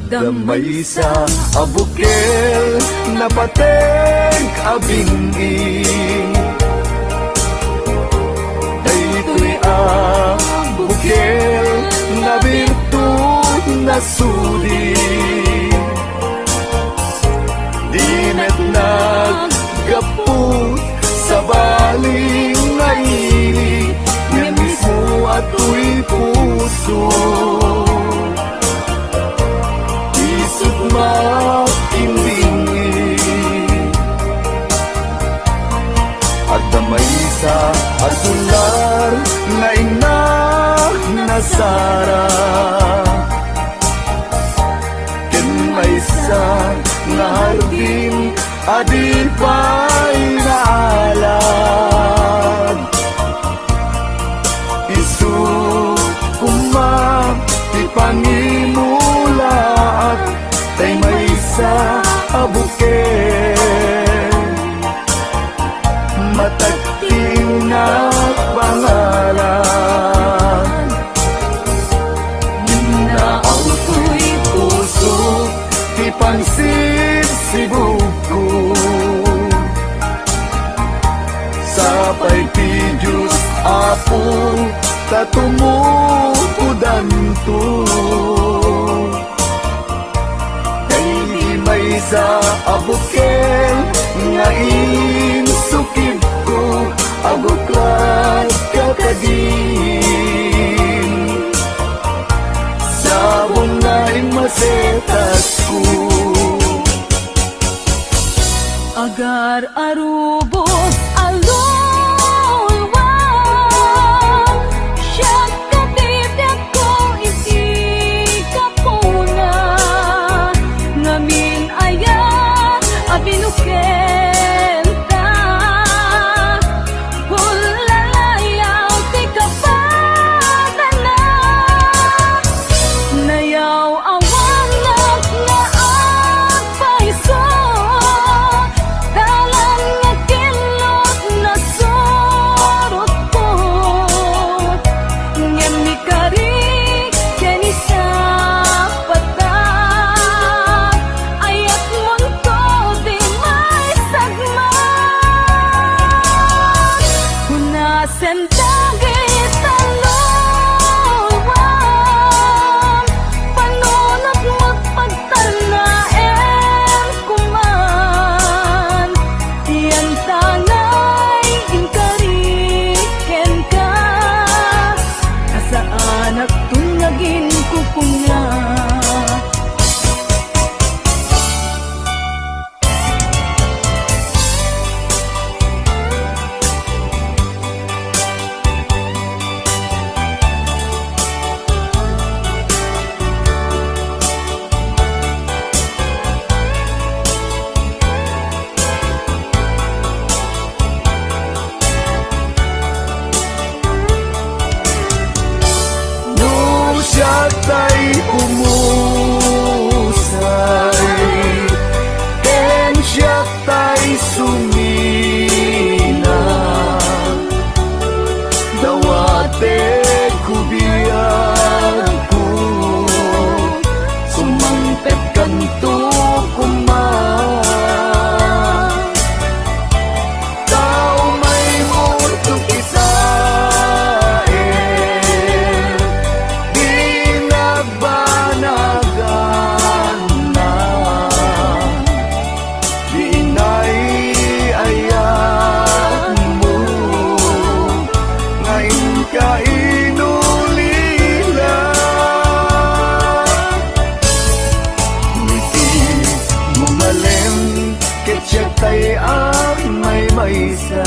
Damay sa abukel na pateng abinging, daytoy abukel na birtud na sudi. Di met naggapot sa baling ngaini, niya mismo ato'y puso. Isip makindingi at damay sa asular na inak na Sara. Ken may sa nga hardin adi pa'y naalag. Isu kumang ipangimulaat tay may sa abukel matagting na pangalan. Na ang tuy puso ipangsisibuko sapay ti Diyos apo tatumukudan to. May sa abukel nga insukib ko abuklat kakadin sabong na masetas ko. Agar arubos alulwang siyak katibyak ko iti kapuna ngamin aya abinuken ta hulalayaw ti kapadana nayaw awanak na agpaiso dalan nga kilot na sorot ko ngem ni kari keni sa pata ayat munto di may sagma hunasen dagit talawang panunot magpagtanaem kuman yan tanay inkariken ka kasaan at tunagin kukunga. No siya tay pumusay ken siya tay sumina dawate kubiyan ko sumangpet kanto kuman tao may muto kisain di nagbanagan na di naiayan mo ngayon ka inulila ngiti mo malem ketyak tay ang may maysa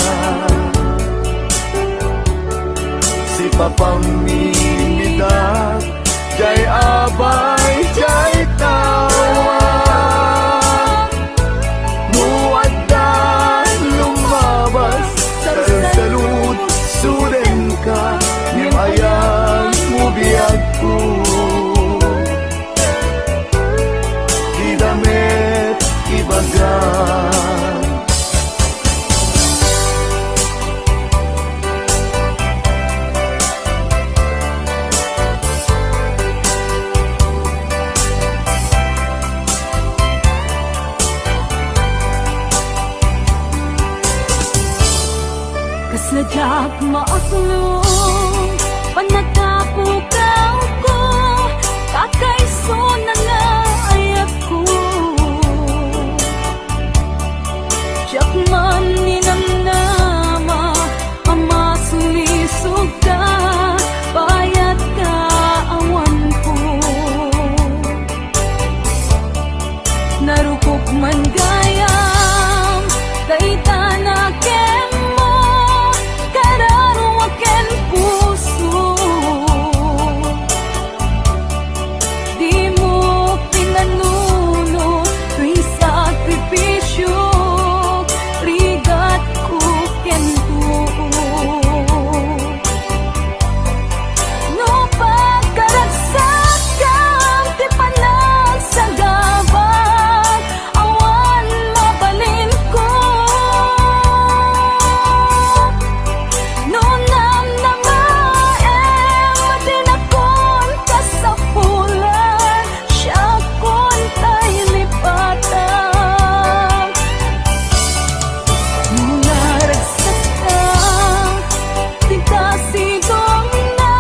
si papamimida jay abay jay tawa muaddan lumabas sa salud suden ka niyang ayan mo biyag ko kidamet ibagan. Najak maaslong panatapukaw ko kakaiso na nga ayat ko Siyak man ninamnama ama sulisog ka bayat ka awan ko narukok man gayam daita na kemo kararwaken puso di mo pinanuno tuwing sakripisyo rigat ko kento no pagkaragsakan ti panagsagabang awan mabalin ko no namnamaem dinakon ka sa pulan siya kon tay lipatan mga ragsaka tigkasidong na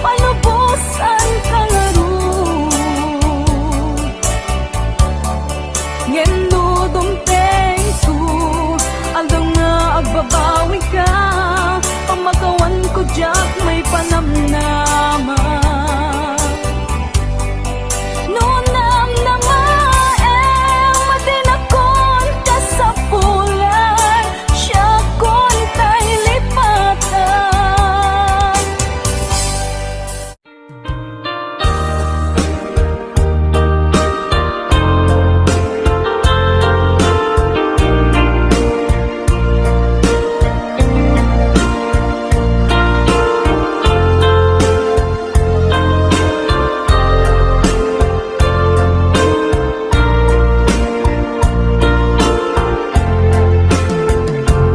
palubusan ka laro ngeno dumpeng su aldong nga agbabawi ka pamakawan ko jak may panamnama no namnamaem madinakon ka sa pulan siya kon tay lipatan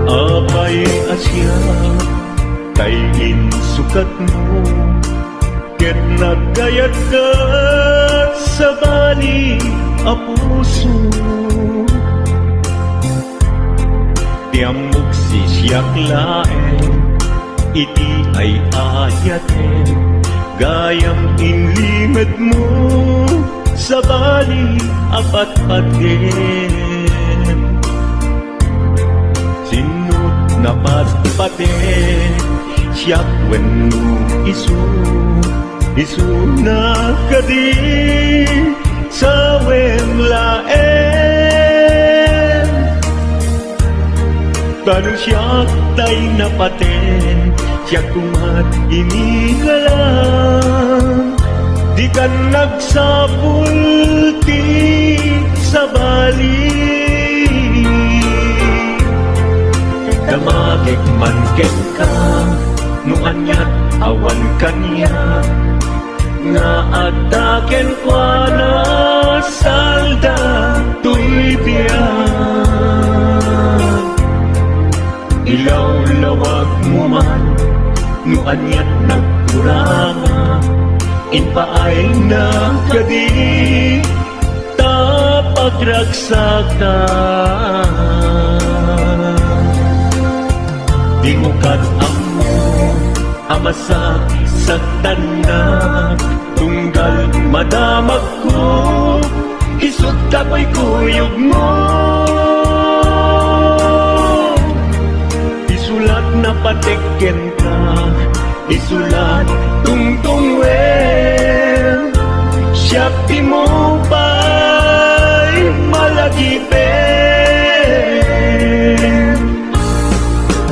Apay asya kay insukat mo ket nagkayat ka sa bali a puso tiamok si siyak laeng iti ay ayaten gayam inlimet mo sa bali apat paten sinut na patpate siyak wenno isu na kadi sa wemlaen tanu siyak tay napaten siyak kumat inigalang di kan nagsapulti sa bali damagik man ken ka no anyat awan kanya nga ataken kwa na salda tuy biyan ilaw lawag mo man no anyat nagkuranga inpaay na kadi tapagragsakan di mo amo amasak sa tanak tunggal madamag ko isut kapoy kuyog mo isulat na pateken ka isulat tungtung wen siya di mo pa'y malagipen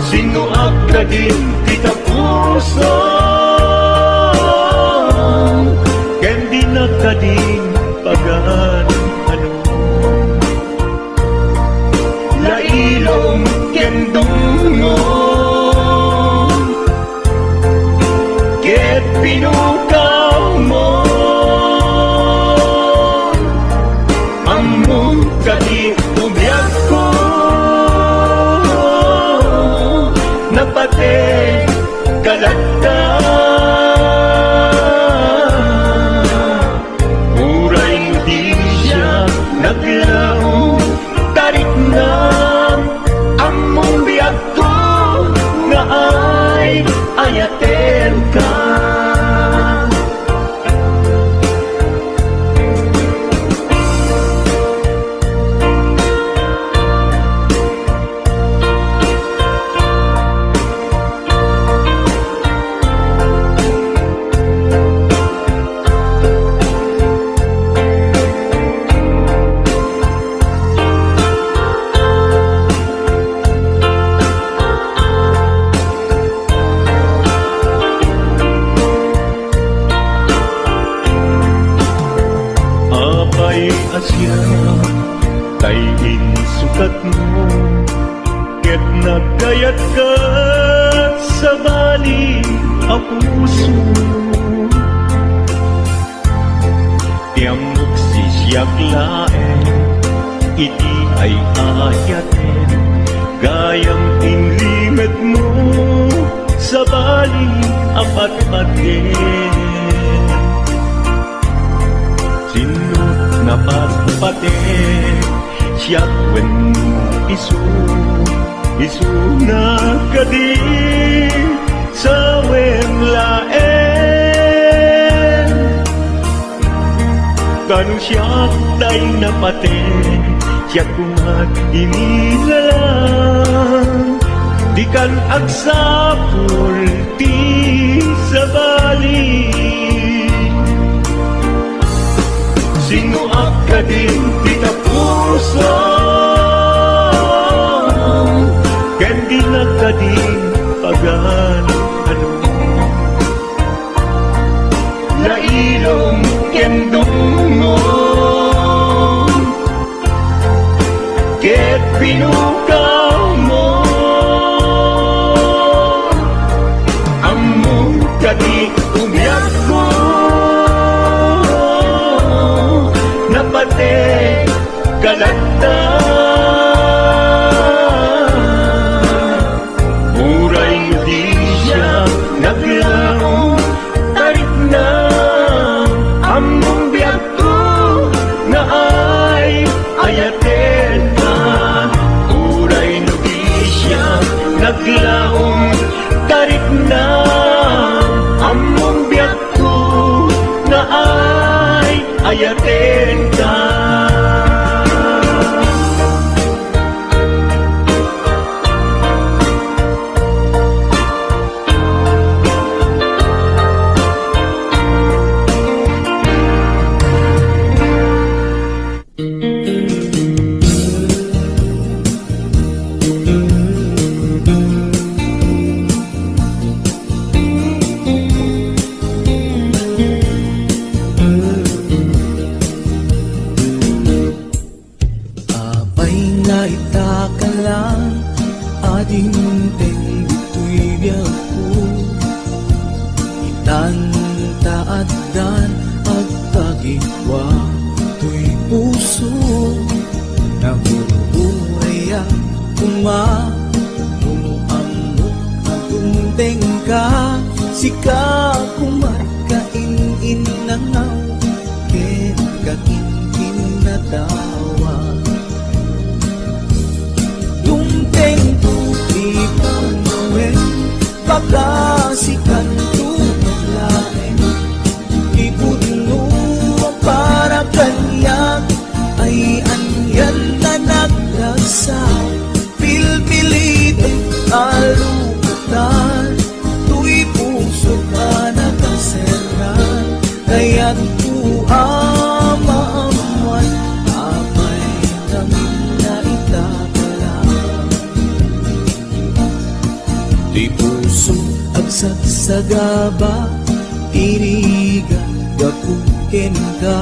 sino agkadin kita puso ken di nakading pagan ano lailong ken dungo ket pinukaw mo among kadi ubiyag ko napate kalagda uray mo di siya naglaw tarik na among biyag ko nga ayaten ka. Apay asya, kay insukat mo, ket nagkayat ka sa bali a puso. Tiamok sisyak laeng, iti ay ayaten, gayam inlimet mo sa bali apat paten. Sino napagpate siya wenno isu na kadi sa wemlaen. Kanu siya tay napate siya kumat inilalang, di kan agsapul ti sa bali. Sino ka din di ka puso, ken di na ka din pagan ano. Lailong ken dungo, ket pinukaw mo, among ka di umyak ko. Napate kalagta, muray mo di siya naglaong tarik na. Among biyag ko na ay ayaten ka, muray mo di siya naglaong tarik na. Among biyag ko na ay ayaten ka. Taaddan at tagigwa to'y puso na hururaya umuamok at tunteng ka, sika kumakain nangaw ken kakinkin na tawa. Tunteng tuti panawen pagkasikan tumaglaen, ibudno para kanya ay anyan na naglasa. Pilpilit alukatan, tu'y puso ka nakaseran, kaya't tuamaamuan amay namin na itatala. Di puso agsagsagaba, tirigan gakuken ka,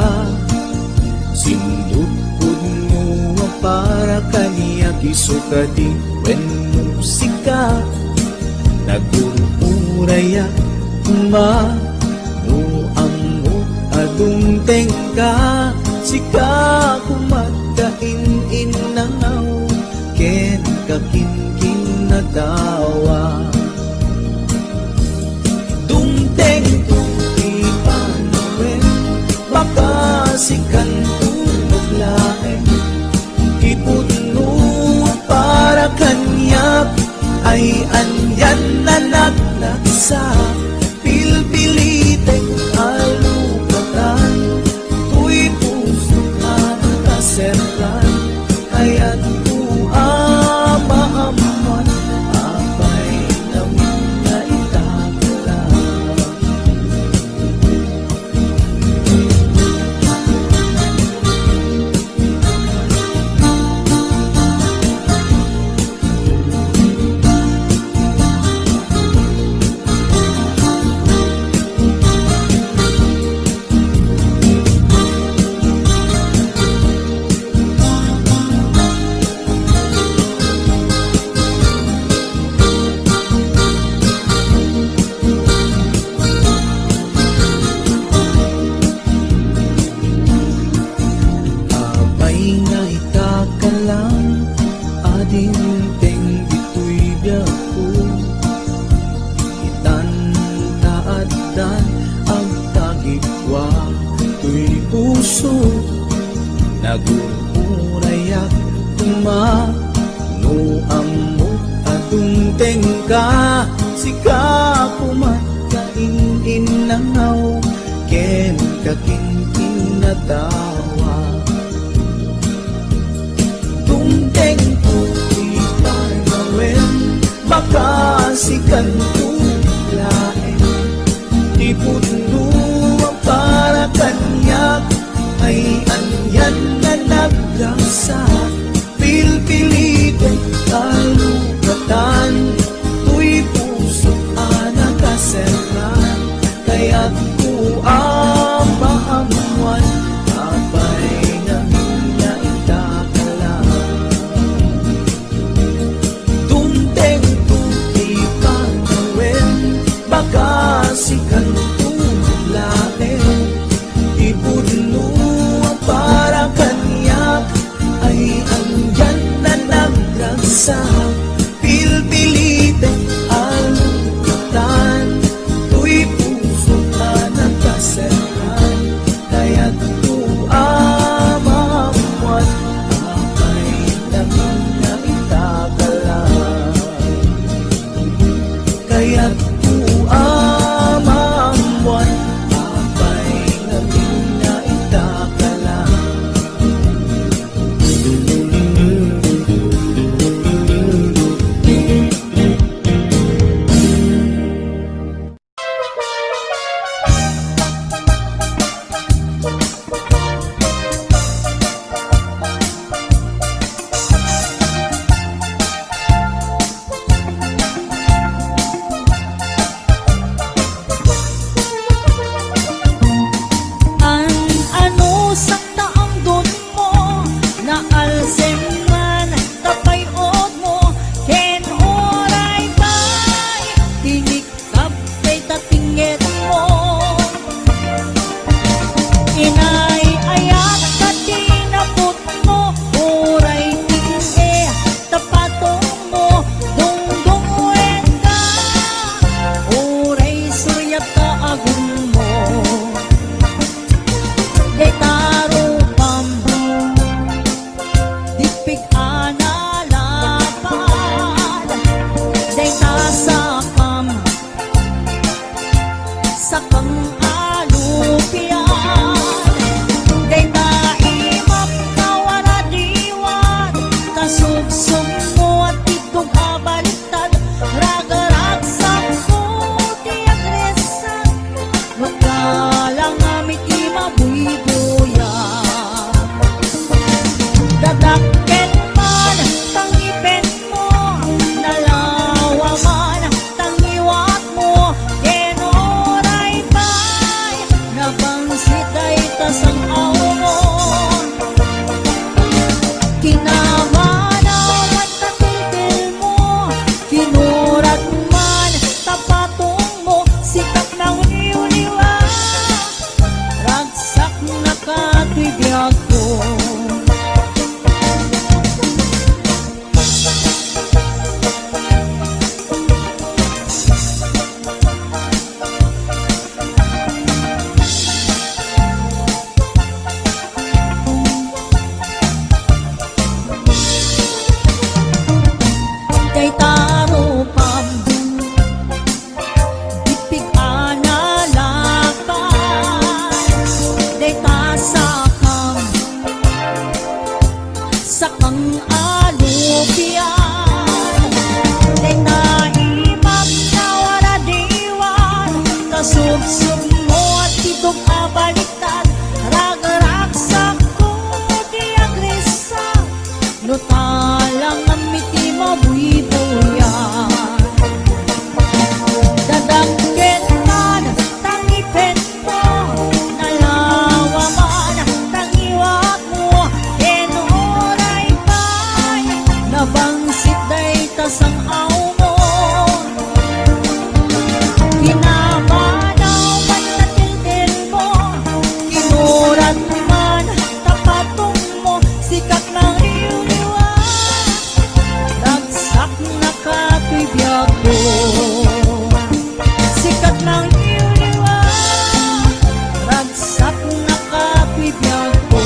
sindukod mo para kaniya kisukadi wen musika, nagururaya manuang adungteng ka, sika kumatakin inangaw ken kakinkin na tawa. Dungteng tuti panawen makasikan tumaglaen, ipudno para kanya ay anyan na nagsa Pilpilitek alupatan Tuy puso at kasertan Kaya't maaman Apay namin na itagalan Abay nga itakalang ading teng dito'y biyako Itan taaddan ang tagikwa Tuy puso nag-uurayak tuma No amot atong tengka Sika kumakain nangaw Ken kakinting na tawa Tungteng tuti panawin Makasikan tulain Di puno ang para kanyak Ay anyan na nagrasa Pilpilitin kalugatan Tuy puso anang kaserran Kaya't kuamaamuan Abay namin na itakalan Tunteng tuti panawin Makasikan tulain Ipuno ang para kanyak Ay andyan na nagragsak Pilpilitin alukatan Tuy puso na nagkaserhan Kaya't kuamamuan Apay namin na itagalan Kaya't kuamamuan Apay namin na itagalan Ano sakta ang dun mo Na alsem man tapayod mo Ken oray bay Tinikap kay tatinget mo Inay ayak ka tinapot mo Oray tinge tapatong mo Dungdungwen ka Oray suryat ka agun mo Day taro pam Dipig analapad Day tasakam Sakang alupian Day taimap kawaradiwan Kasubsub mo at itong abaliktad Ragaragsak mo di agresan Wakalang amit imabuy-buya Dadakken man alupian Day naimag na wala diwan Kasubsub mo at itong abaliktad Rag-ragsak ko di agresa Lutalang ang miti mabuibuyan Dadanggen man, tangipin mo Nalawa man, tangiwag mo Enuray kay Nabangsit day tasang aw mo Kinabanaw man natiltin mo Kinurat man, tapatong mo Sikat ng liw-liwa Dagsak na kapibiyag ko Sikat ng liw-liwa Dagsak na kapibiyag ko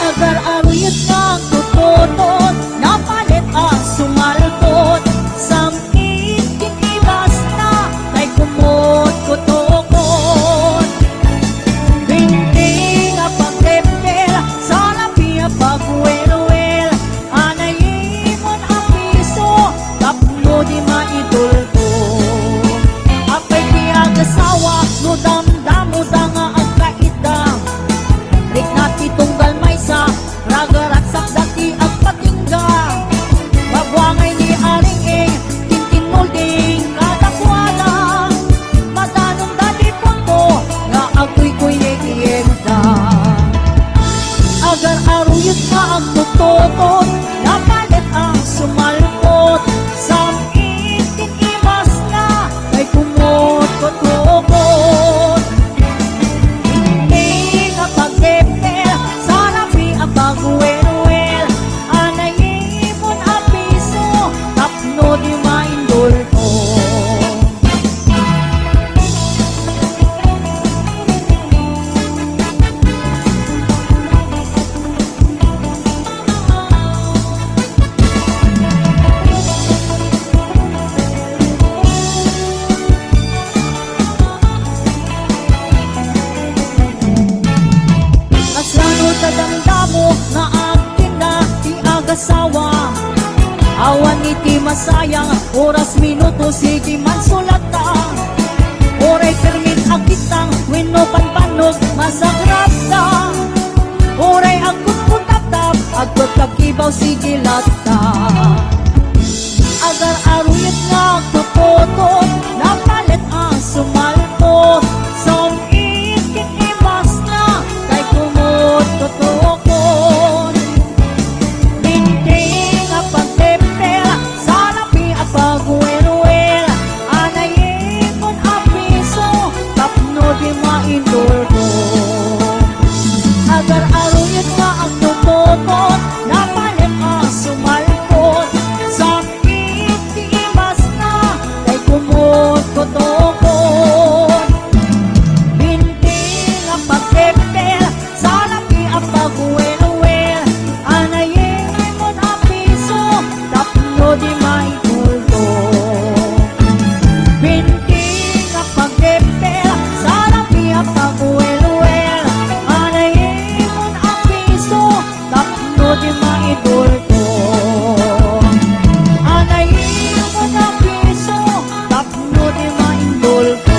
Agar aruyot ng tututot Napalit ang sumalkot Samit kinibas na Kay kumot-kutukot Binti nga pagtepel Sa labi ang pagwelwel Anayimon ang piso Tapno di maidulto Apay piag-asawa No damdamo da nga ang kaidam Rik nati tunggal may sa Ragaraksak dati ang patingga Magwangay ni Aring Tintin molding kadakwala Matanong dati punto Nga agoy-goy yegiyegda Agar aruyot nga ang tututot Napalit ang sumalpot Samit tinimas na Kay kumot-kutukot Hindi nga pagdepel Sa labi ang pagwelwel Anayimon ang piso Tapno di maindulto Aslano dadamdamo nga akin na di agasawa Awan iti masayang oras minuto sige man sulata Oray permit agitang wino panpanog masagrap ta Oray agkut punatap agkut kakibaw sige lata Agar aruyot nga tututot Napalit ang sumalpot Samit kinibas na Kay kumot-kutukot Hindi nga pagtepel Sa labi ang pagwelwel Anayimon ang piso Tapno di maindulto Agar aruyot nga ang tututot Napalit ang sumalpot Samit kinibas na Kay kumot-kutukot Binti nga pagtepel Sa labi ang pagwelwel Anayimon ang piso Tapno di maitulto Binti nga pagtepel Sa labi ang pagwelwel Anayimon ang piso Tapno di maitulto Anayimon ang piso Tapno di maindulto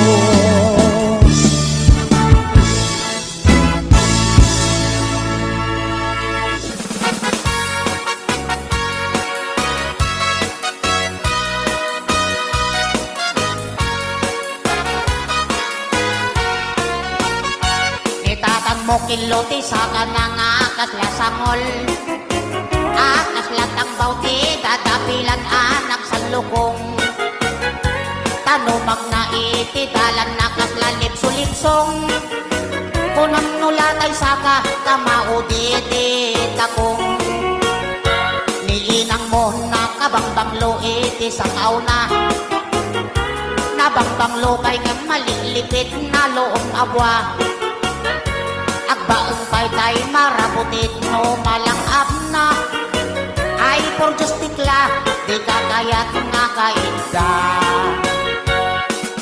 Itatang mo kiluti sa kanang kaslasangol Akaslat ang bauti dadapilan anak sa lukong Tanumag na itidalan na kaslalip sulipsong Kunam nulatay saka kamao didi takong Niinang mo na kabangbang luit itis ang auna. Nabangbang lupay nga malilipit na loong abwa. Agbaong paytay marabutit no malangap na. Ay por justikla, di kakayat nga kainda.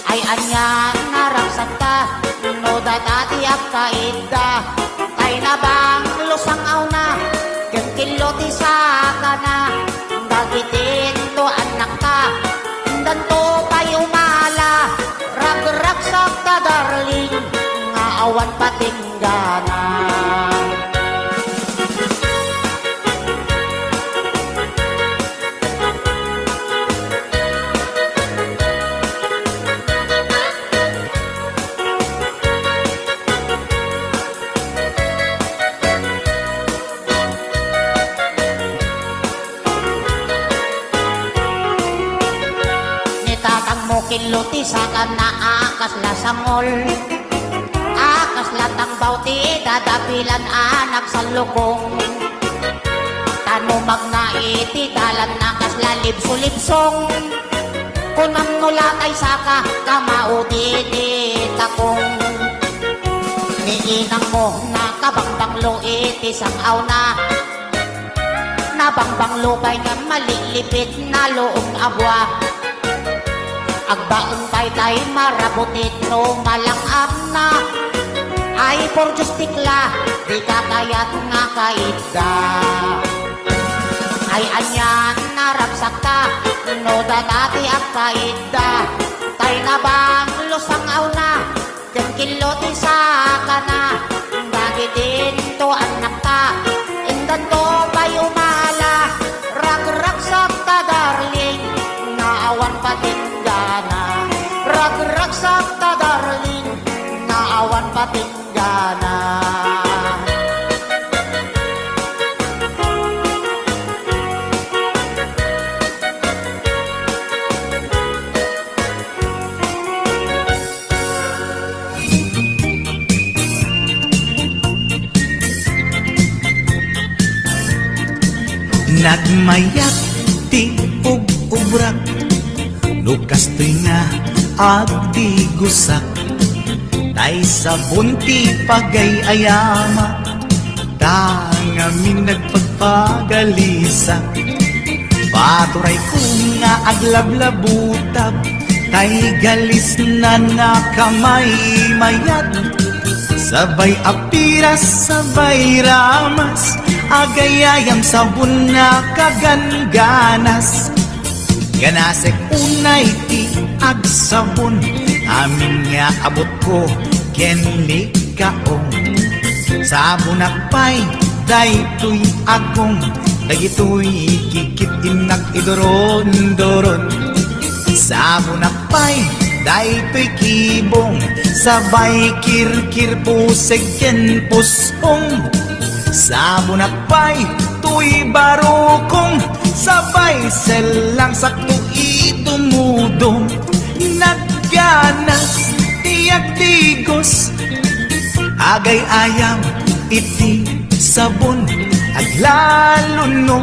Ay anya narangsan ka, no datati ak kainda. Ay nabang lusang auna, yung kiloti sa kana. Dagitin to anak ka, dan to payumala. Rag-ragsak ka darling, nga awan patinggana. Kiloti sa kana akas lasangol. Akas latang bauti dadapilan anak sa lukong. Tanumag na iti dalan nakas lalibso-libsong. Kunam nulatay saka kamauti di takong. Niinang mo na kabangbanglo iti sangaw na. Nabangbanglo pa'y nga malilipit na loong abwa. Agbaong paytay marabutit no malangap na. Ay por justikla, di kakayat nga kaitda. Ay anyan naragsak ka, no dadati ang kaitda. Tay nabang lusang auna, yung kiloti sa kana. Dagitin to anak ka, indan to payumala. Rag-ragsak ka darling, naawan patin. Rag-ragsak ka darling, naawan patinggana. Nagmayak ti ug-ubrak, lukas nga agdi gusak. Tay sa bunti pagay ayama, tangamin nagpagpagalisa. Paturay ko nga aglablabutab, tay galis na nakamay mayat. Sabay apiras, sabay ramas, agayayam sabon na kaganganas. Ganasek unay ti agsabon, amin nga abot ko kenli kaong. Sabon akpay, daytoy agong, dagitoy kikit inak idoron-doron. Sabon akpay, daytoy kibong, sabay kirkir puseg ken puspong. Sabon akpay, tuy barukong, sabay selang sakto itumudong. Nagganas tiyak tigos, agay ayam iti sabon. Aglalo no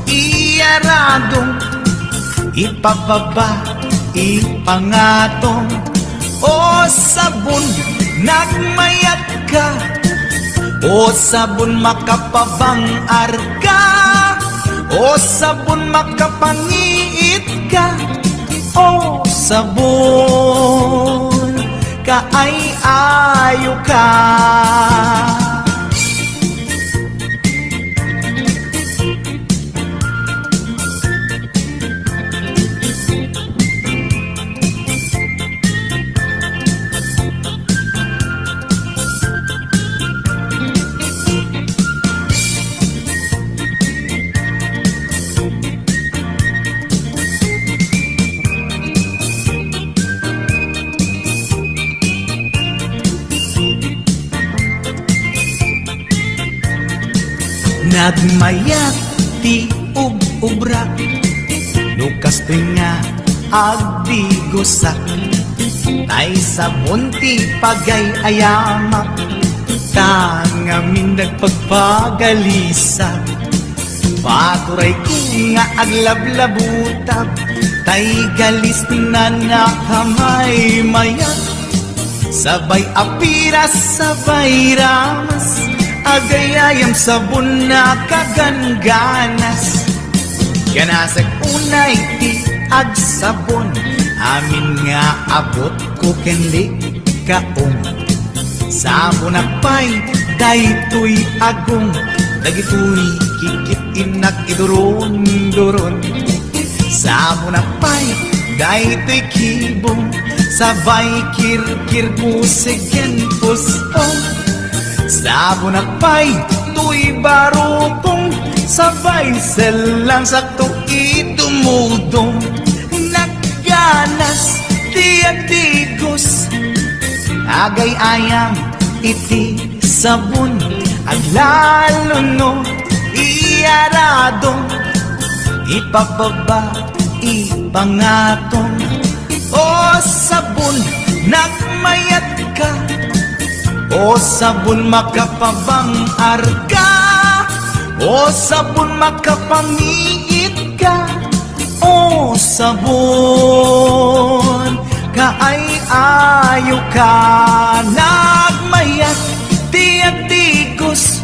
iyaradong, ipababa ipangatong. O sabon nagmayat ka, o sabon makapabang arka, o sabon makapangiit ka, o sabon kaay-ayo ka. Nagmayak ti ug-ubrak, lukas nga agdi gusak. Tay sa bunti pagay ayamak, tangamin nagpagpagalisa. Paturay ko nga aglablabutab, tay galis na nakamay mayak, sabay apiras, sabay ramas, agayayam sabon na kagangganas. Ganasag unay ti agsabon, amin nga abot ko kendi kaong. Sabon na pay, daytoy agong, dagitoy kikit inak iduron-duron. Sabon na pay, daytoy kibong, sabay kirkir musigen puspong. Sabon na pay, tuy barupong, sabay selang sakto itumudong. Nagganas tiyak digos, agay ayam iti sabon, aglalo no iyaradong, ipababa ipangatong. O sabon nagmayat ka, o sabon makapabang arka, o sabon makapangiit ka, o sabon kaay-ayo ka. Nagmayat tiyak digos,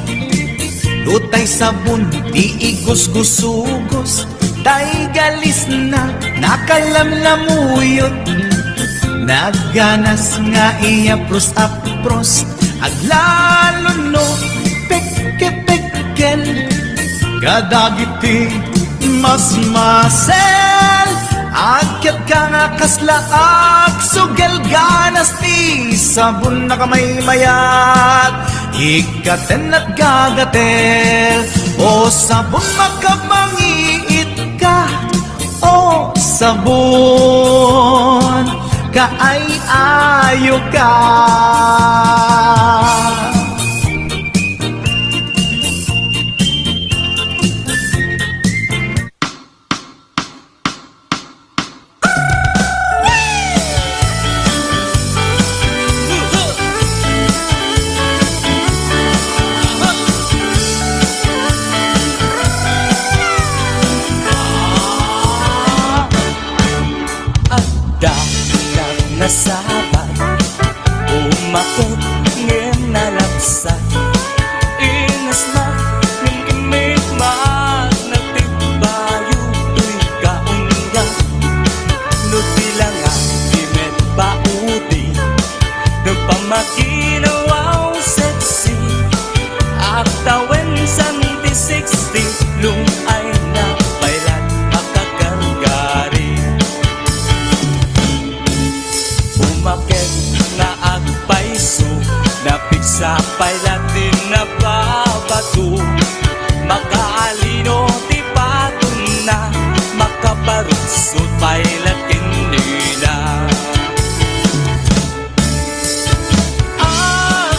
lutay sabon di igos-gusugos, tay galis na nakalamlamuyot. Nagganas nga iapros-apros, aglalo no pekke-pekkel, kadagiti mas-masel. Akyat ka nga kaslaak, sugel ganas ti sabon na kamay mayat, ikaten at gagatel. O sabon makamangiit ka, o sabon kaay-ayo ka. Nasabat, umakot ngem nalapsat, inas na ng kimig mat, nagtibayo tuy kaunga. Nutila nga imet baudi, nagpamakinawaw sexy, at tawen santi 60, lung ay napailat makagargari. Umakit na agpaiso, napigsa pa'y latin na babato, makaalino ti patun na, makabarusot pa'y latin nila.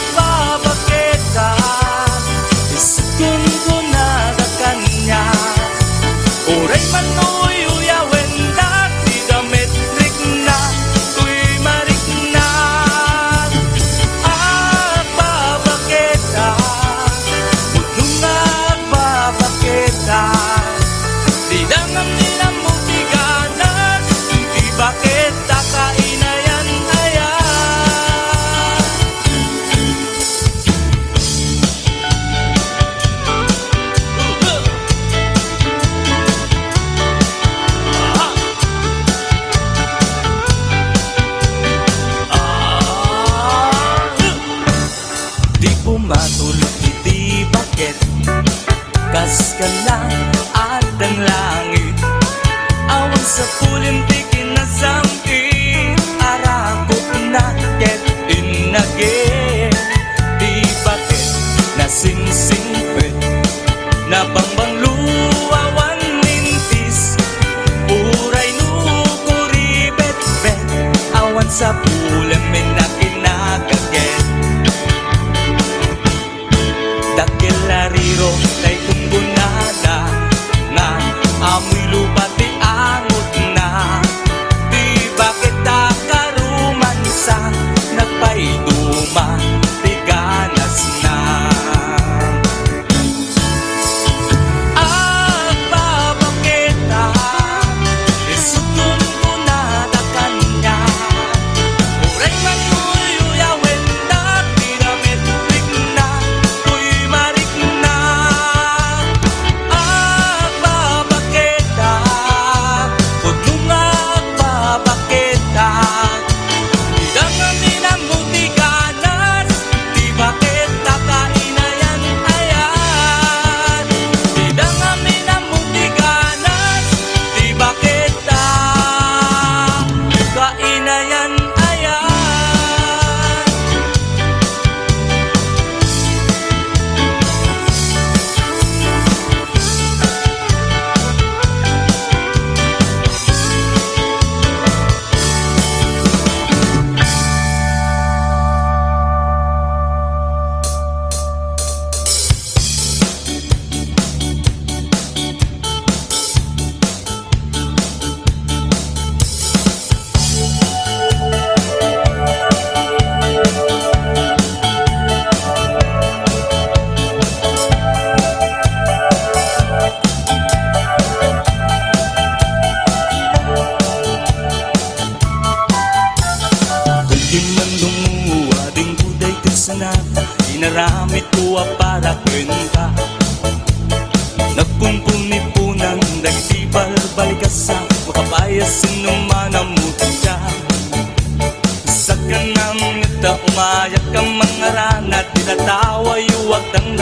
Agbabakita, iskun ko na da kanya, oray manoy uyawen na, di damit rik na, matulog iti bakit, kas ka lang at ang langit, awan sa pulim ti kinasangkit, arakot na ket inagit. Di bakit nasingsingpit, nabangbang luwawan nintis, uray nukuri bet-bet, awan sa pulim minakinagagit. Dakil-lariro tay kumbunada, nga amoy lupa ti angot na, di bakit akarumansa, nagpaiduma ti ganas na. Agpapakita, isuto Di man lumuwa ding buday kasana, inaramit ko para kwenta. Nagpumpuni-punan, nagtibal balikasa, makapayas sinuman ang mutika. Sa kanang ngita, umayak ang mga rana, tinatawa yuwag ng